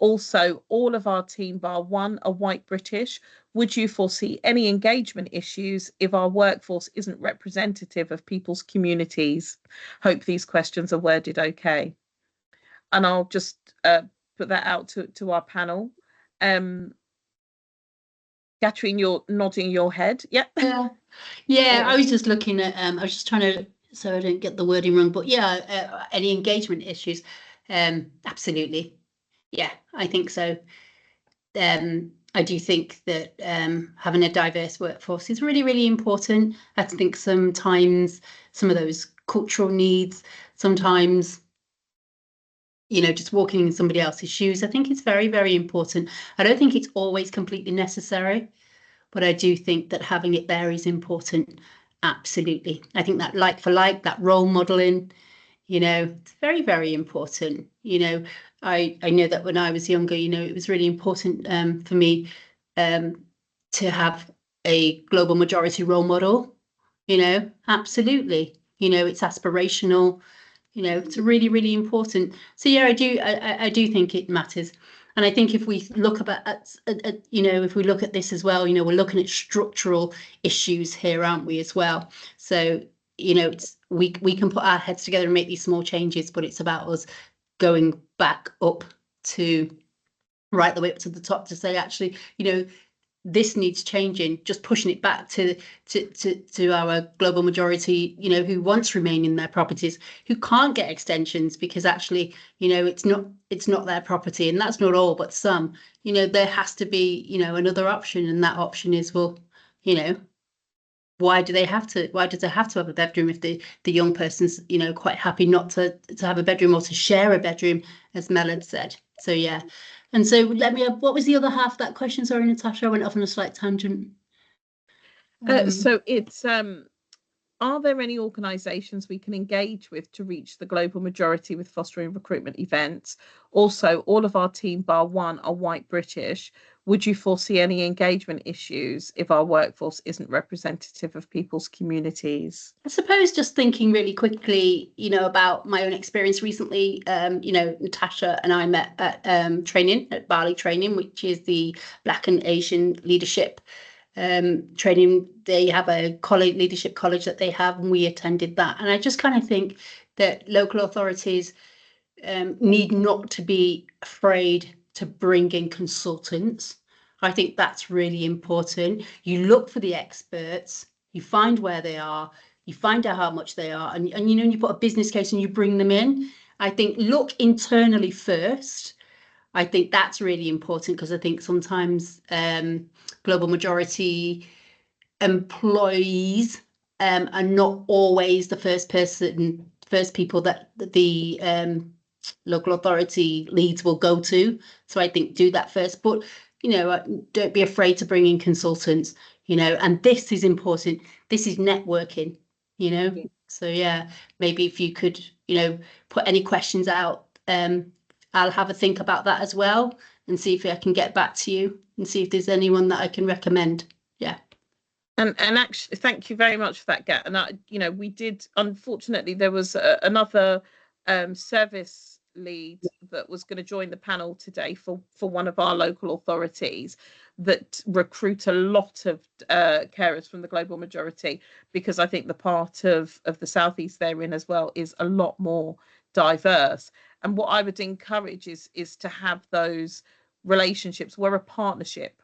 Also, all of our team bar one are white British. Would you foresee any engagement issues if our workforce isn't representative of people's communities? Hope these questions are worded okay. And I'll just put that out to our panel. Catherine, you're nodding your head. Yep. Yeah. I was just looking at, I was just trying to, so I don't get the wording wrong, but yeah, any engagement issues? Absolutely. Yeah, I think so. I do think that having a diverse workforce is really, really important. I think sometimes some of those cultural needs, sometimes, you know, just walking in somebody else's shoes, I think it's very, very important. I don't think it's always completely necessary, but I do think that having it there is important. Absolutely. I think that like for like, that role modeling, you know, it's very, very important. You know, I know that when I was younger, you know, it was really important for me to have a global majority role model, you know, absolutely. You know, it's aspirational, you know, it's really, really important. So yeah, I do think it matters. And I think if we look at you know, if we look at this as well, you know, we're looking at structural issues here, aren't we, as well? So, you know, we can put our heads together and make these small changes, but it's about us going back up to right the way up to the top to say, actually, you know, this needs changing, just pushing it back to our global majority, you know, who wants to remain in their properties, who can't get extensions because actually, you know, it's not their property. And that's not all, but some, you know, there has to be, you know, another option. And that option is, well, you know, why does it have to have a bedroom if the young person's, you know, quite happy not to have a bedroom or to share a bedroom, as Mel had said. So yeah. And so what was the other half of that question? Sorry, Natasha, I went off on a slight tangent. So it's Are there any organisations we can engage with to reach the global majority with fostering recruitment events? Also, all of our team, bar one, are white British. Would you foresee any engagement issues if our workforce isn't representative of people's communities? I suppose just thinking really quickly, about my own experience recently, Natasha and I met at training, at Bali training, which is the Black and Asian leadership training. They have a leadership college that they have, and we attended that. And I just kind of think that local authorities need not to be afraid to bring in consultants. I think that's really important. You look for the experts, you find where they are, you find out how much they are, and you put a business case and you bring them in. I think look internally first. I think that's really important, because I think sometimes global majority employees are not always the first people that the local authority leads will go to. So I think do that first, but don't be afraid to bring in consultants, and this is important. This is networking, Yeah. So yeah, maybe if you could, put any questions out, I'll have a think about that as well, and see if I can get back to you and see if there's anyone that I can recommend. Yeah. And actually, thank you very much for that, Gat. And we did. Unfortunately, there was another service lead that was going to join the panel today for one of our local authorities that recruit a lot of carers from the global majority, because I think the part of the southeast they're in as well is a lot more diverse. And what I would encourage is to have those relationships. We're a partnership.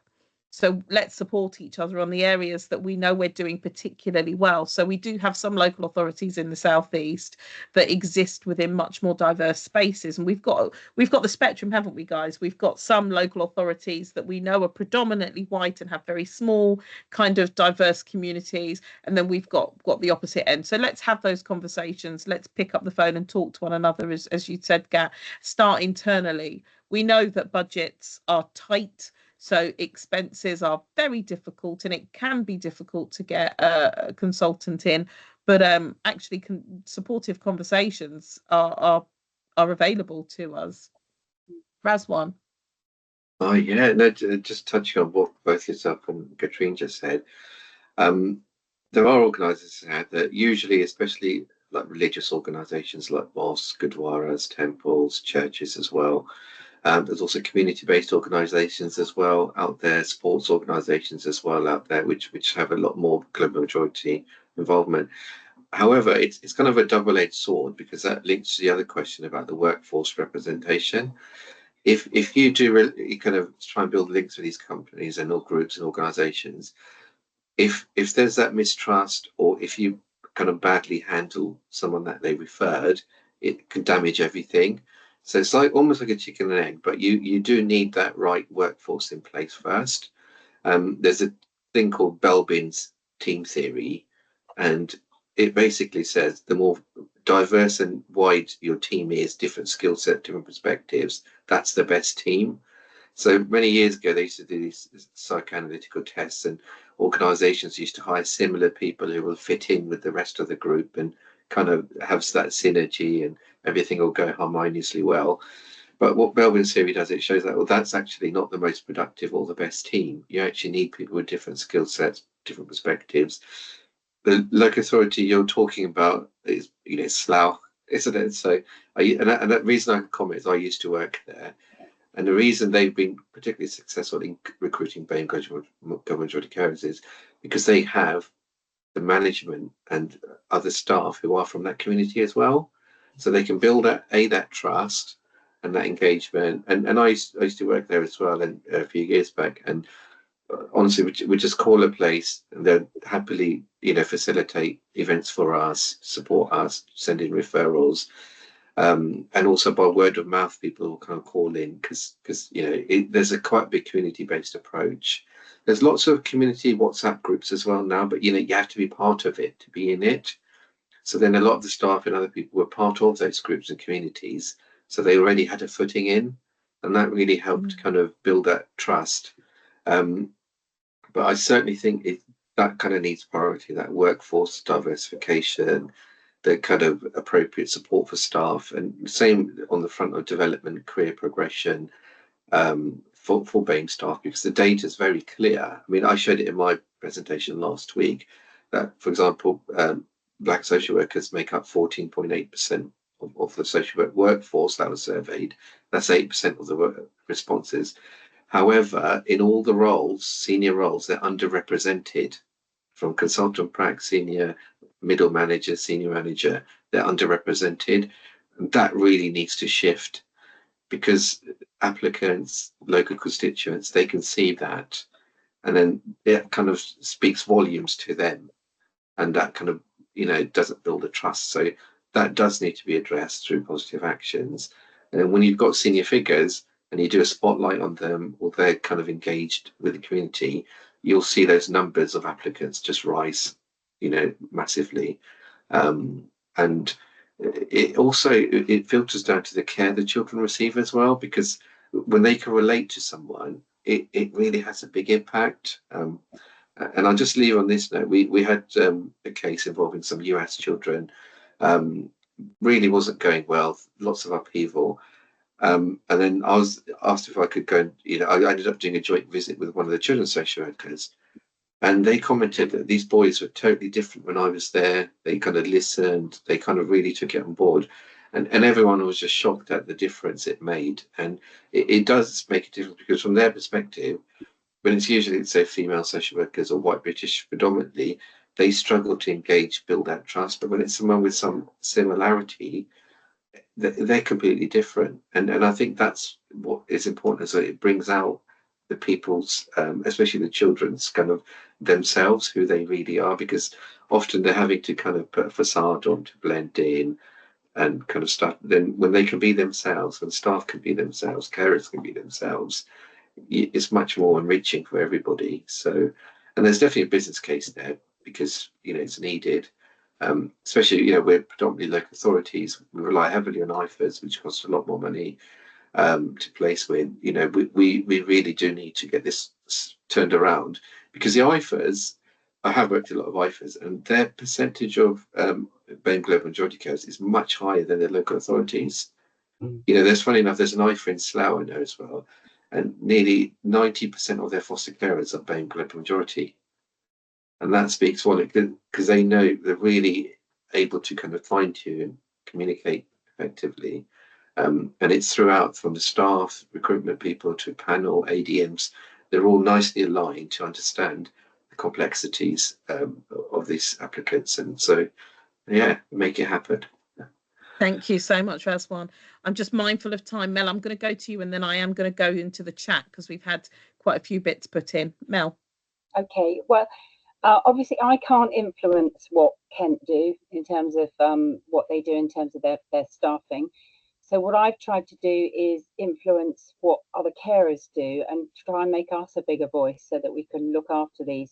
So let's support each other on the areas that we know we're doing particularly well. So we do have some local authorities in the southeast that exist within much more diverse spaces, and we've got the spectrum, haven't we, guys? We've got some local authorities that we know are predominantly white and have very small kind of diverse communities, and then we've got the opposite end. So let's have those conversations. Let's pick up the phone and talk to one another, as you said, Gat. Start internally. We know that budgets are tight. So expenses are very difficult, and it can be difficult to get a consultant in. But actually, supportive conversations are available to us. Razwan. Oh yeah, no, just touching on what both yourself and Katrine just said. There are organisations that usually, especially like religious organisations like mosques, gurdwaras, temples, churches as well. There's also community-based organisations as well out there, sports organisations as well out there, which have a lot more global majority involvement. However, it's kind of a double-edged sword, because that links to the other question about the workforce representation. If you do you kind of try and build links with these companies and all groups and organisations, if there's that mistrust, or if you kind of badly handle someone that they referred, it can damage everything. So it's like almost like a chicken and egg, but you do need that right workforce in place first. There's a thing called Belbin's team theory, and it basically says the more diverse and wide your team is, different skill set, different perspectives, that's the best team. So many years ago, they used to do these psychoanalytical tests, and organizations used to hire similar people who will fit in with the rest of the group and kind of have that synergy, and everything will go harmoniously well. But what Belbin's theory does, it shows that, well, that's actually not the most productive or the best team. You actually need people with different skill sets, different perspectives. The local authority you're talking about is, Slough, isn't it? So, and that reason I can comment is I used to work there. And the reason they've been particularly successful in recruiting BAME government majority carers is because they have the management and other staff who are from that community as well. So they can build that trust and that engagement. And I used to work there as well, and a few years back. And honestly, we just call a place, and they'll happily, facilitate events for us, support us, send in referrals. And also by word of mouth, people will kind of call in, because there's a quite big community-based approach. There's lots of community WhatsApp groups as well now, but you have to be part of it to be in it. So then a lot of the staff and other people were part of those groups and communities, so they already had a footing in, and that really helped kind of build that trust. But I certainly think that kind of needs priority, that workforce diversification, the kind of appropriate support for staff, and same on the front of development, career progression, for BAME staff, because the data is very clear. I mean, I showed it in my presentation last week that, for example, Black social workers make up 14.8% of the social work workforce that was surveyed. That's 8% of the responses. However, in all the roles, senior roles, they're underrepresented. From consultant prac, senior, middle manager, senior manager, they're underrepresented. And that really needs to shift, because applicants, local constituents, they can see that, and then it kind of speaks volumes to them, and that kind of, doesn't build a trust. So that does need to be addressed through positive actions. And when you've got senior figures and you do a spotlight on them, or they're kind of engaged with the community, you'll see those numbers of applicants just rise, massively. And it also, it filters down to the care the children receive as well, because when they can relate to someone, it really has a big impact. And I'll just leave on this note. We had a case involving some US children. Really wasn't going well, lots of upheaval. And then I was asked if I could go and, I ended up doing a joint visit with one of the children's social workers. And they commented that these boys were totally different when I was there. They kind of listened, they kind of really took it on board. And everyone was just shocked at the difference it made. And it does make a difference, because from their perspective, when it's usually, say, female social workers or white British predominantly, they struggle to engage, build that trust. But when it's someone with some similarity, they're completely different. And I think that's what is important, is that it brings out the people's, especially the children's, kind of themselves, who they really are, because often they're having to kind of put a facade on to blend in and kind of stuff. Then when they can be themselves, when staff can be themselves, carers can be themselves, it's much more enriching for everybody. So, and there's definitely a business case there, because it's needed. Especially, we're predominantly local authorities. We rely heavily on IFAs, which cost a lot more money to place with. We really do need to get this turned around, because the IFAs, I have worked with a lot of IFAs, and their percentage of BAME Global Majority Carers is much higher than their local authorities. There's, funny enough, there's an IFA in Slough, I know, as well, and nearly 90% of their foster carers are BAME Global Majority. And that speaks volumes, because they know they're really able to kind of fine tune, communicate effectively. And it's throughout, from the staff, recruitment people, to panel, ADMs. They're all nicely aligned to understand the complexities of these applicants. And so, make it happen. Thank you so much, Razwan. I'm just mindful of time. Mel, I'm going to go to you, and then I am going to go into the chat, because we've had quite a few bits put in. Mel. Okay, well, obviously I can't influence what Kent do in terms of what they do in terms of their staffing. So what I've tried to do is influence what other carers do, and try and make us a bigger voice, so that we can look after the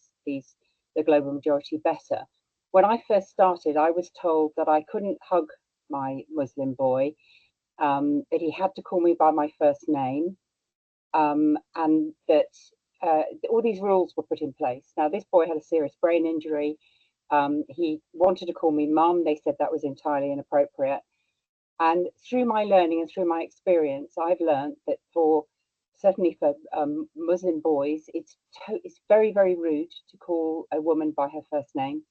global majority better. When I first started, I was told that I couldn't hug my Muslim boy, that he had to call me by my first name, and that all these rules were put in place. Now, this boy had a serious brain injury. He wanted to call me mum. They said that was entirely inappropriate. And through my learning and through my experience, I've learned that certainly for Muslim boys, it's very, very rude to call a woman by her first name.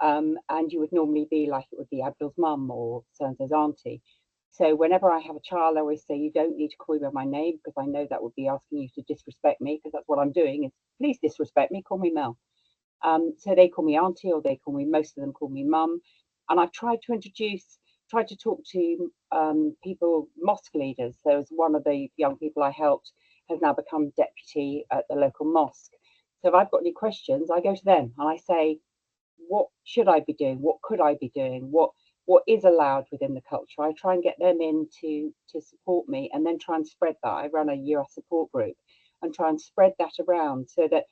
And you would normally be like, it would be Abdul's mum or so-and-so's auntie. So whenever I have a child, I always say, you don't need to call me by my name, because I know that would be asking you to disrespect me, because that's what I'm doing, is please disrespect me, call me Mel. So they call me auntie, or most of them call me mum. And I've tried to talk to people, mosque leaders. There was one of the young people I helped has now become deputy at the local mosque. So if I've got any questions, I go to them and I say, what should I be doing? What could I be doing? What is allowed within the culture? I try and get them in to support me, and then try and spread that. I run a US support group and try and spread that around, so that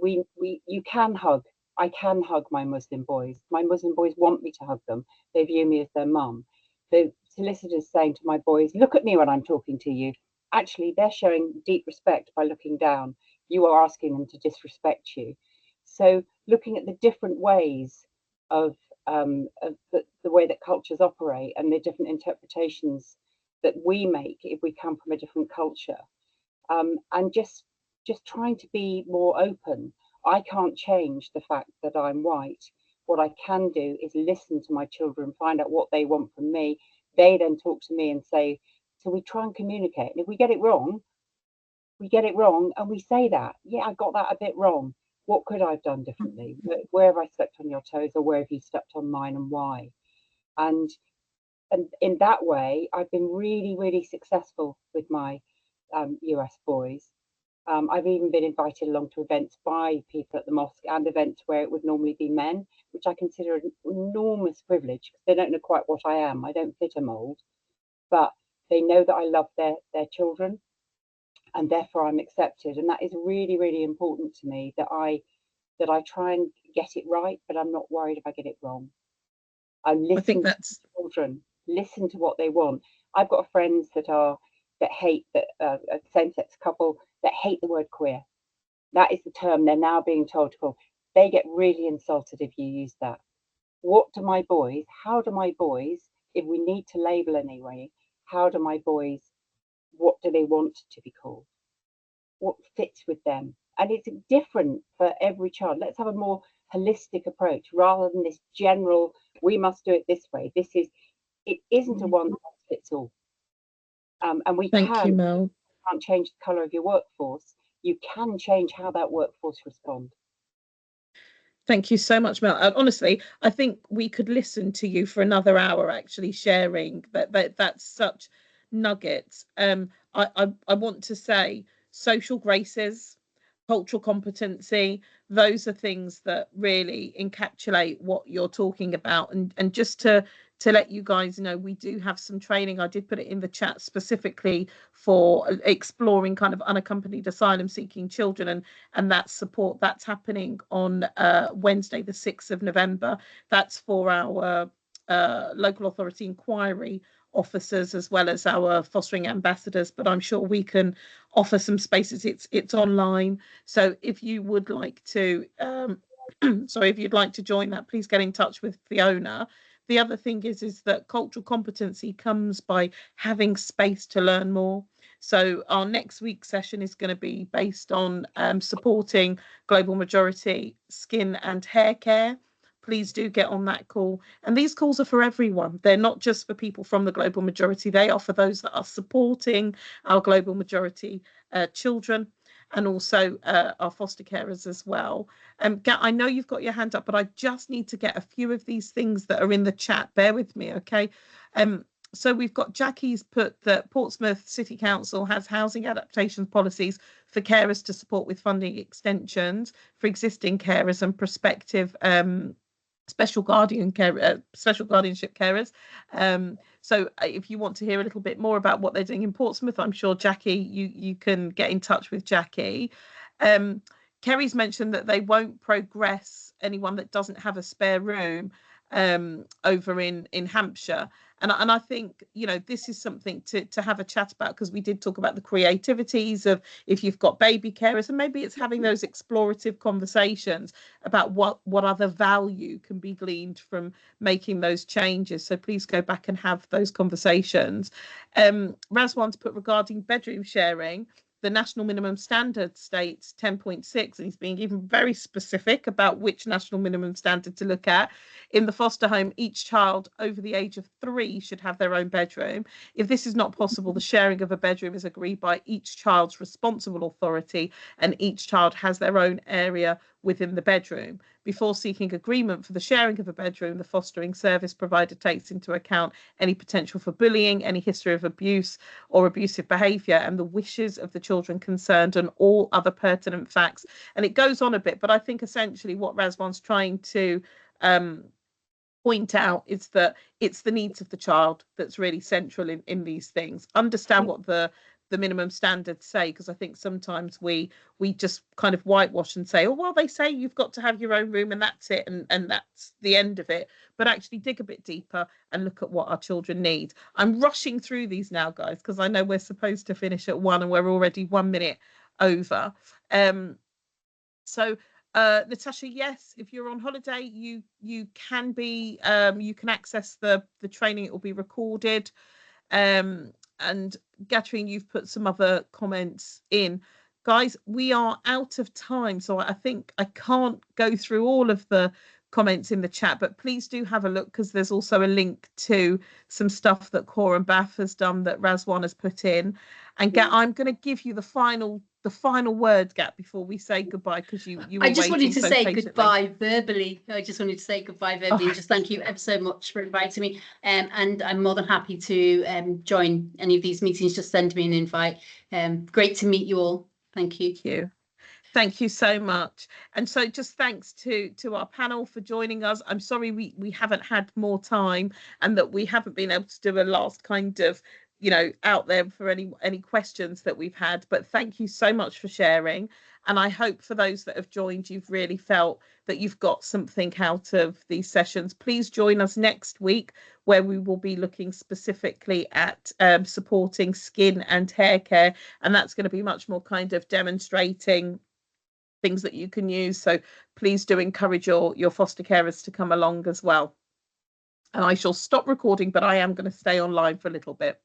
you can hug. I can hug my Muslim boys. My Muslim boys want me to hug them. They view me as their mum. The solicitor's saying to my boys, look at me when I'm talking to you. Actually, they're showing deep respect by looking down. You are asking them to disrespect you. So looking at the different ways of the way that cultures operate and the different interpretations that we make if we come from a different culture, and just trying to be more open. I can't change the fact that I'm white. What I can do is listen to my children, find out what they want from me. They then talk to me and say, so we try and communicate. And if we get it wrong, we get it wrong, and we say that, yeah, I got that a bit wrong. What could I have done differently? Where have I stepped on your toes, or where have you stepped on mine, and why? And in that way, I've been really, really successful with my US boys. I've even been invited along to events by people at the mosque and events where it would normally be men, which I consider an enormous privilege because they don't know quite what I am. I don't fit a mold, but they know that I love their children, and therefore I'm accepted. And that is really, really important to me, that I try and get it right, but I'm not worried if I get it wrong. I listen to children, listen to what they want. I've got friends that hate that a same-sex couple that hate the word queer. That is the term they're now being told to call. They get really insulted if you use that. How do my boys, if we need to label anyway, what do they want to be called? What fits with them? And it's different for every child. Let's have a more holistic approach rather than this general, we must do it this way. It isn't a one size fits all. And we can't change the colour of your workforce. You can change how that workforce responds. Thank you so much, Mel. Honestly, I think we could listen to you for another hour, actually sharing that's such nuggets. I want to say social graces, cultural competency, those are things that really encapsulate what you're talking about. And just to let you guys know, we do have some training. I did put it in the chat specifically for exploring kind of unaccompanied asylum seeking children and that support. That's happening on Wednesday, the 6th of November. That's for our local authority inquiry officers as well as our fostering ambassadors, but I'm sure we can offer some spaces. It's online, so if you would like to if you'd like to join that, please get in touch with Fiona. The other thing is that cultural competency comes by having space to learn more. So our next week's session is going to be based on supporting global majority skin and hair care. Please do get on that call. And these calls are for everyone. They're not just for people from the global majority. They are for those that are supporting our global majority children and also our foster carers as well. I know you've got your hand up, but I just need to get a few of these things that are in the chat. Bear with me, okay? So we've got Jackie's put that Portsmouth City Council has housing adaptation policies for carers to support with funding extensions for existing carers and prospective special guardianship carers. So if you want to hear a little bit more about what they're doing in Portsmouth, I'm sure Jackie, you can get in touch with Jackie. Kerry's mentioned that they won't progress anyone that doesn't have a spare room over in Hampshire. And I think, you know, this is something to have a chat about, because we did talk about the creativities of if you've got baby carers, and maybe it's having those explorative conversations about what other value can be gleaned from making those changes. So please go back and have those conversations. Razwan's put regarding bedroom sharing, the national minimum standard states 10.6, and he's being even very specific about which national minimum standard to look at. In the foster home, each child over the age of 3 should have their own bedroom. If this is not possible, the sharing of a bedroom is agreed by each child's responsible authority, and each child has their own area within the bedroom. Before seeking agreement for the sharing of a bedroom, the fostering service provider takes into account any potential for bullying, any history of abuse or abusive behaviour, and the wishes of the children concerned, and all other pertinent facts. And it goes on a bit, but I think essentially what Razwan's trying to point out is that it's the needs of the child that's really central in these things. Understand what the minimum standards say, because I think sometimes we just kind of whitewash and say, oh, well, they say you've got to have your own room and that's it, and that's the end of it. But actually dig a bit deeper and look at what our children need. I'm rushing through these now, guys, because I know we're supposed to finish at 1 and we're already 1 minute over. So Natasha, yes, if you're on holiday, you can be you can access the training. It will be recorded. And Gatrine, you've put some other comments in. Guys, we are out of time, so I think I can't go through all of the comments in the chat, but please do have a look, because there's also a link to some stuff that Cor and Bath has done that Razwan has put in. And Gat, I'm going to give you the final word, Gat, before we say goodbye, because you were I just wanted to so say patiently. goodbye verbally. I just wanted to say goodbye verbally and just thank you ever so much for inviting me. And I'm more than happy to join any of these meetings. Just send me an invite. Great to meet you all. Thank you. Thank you so much. And so just thanks to our panel for joining us. I'm sorry we haven't had more time, and that we haven't been able to do a last kind of, out there for any questions that we've had. But thank you so much for sharing. And I hope for those that have joined, you've really felt that you've got something out of these sessions. Please join us next week, where we will be looking specifically at supporting skin and hair care. And that's going to be much more kind of demonstrating things that you can use. So please do encourage your foster carers to come along as well. And I shall stop recording, but I am going to stay online for a little bit.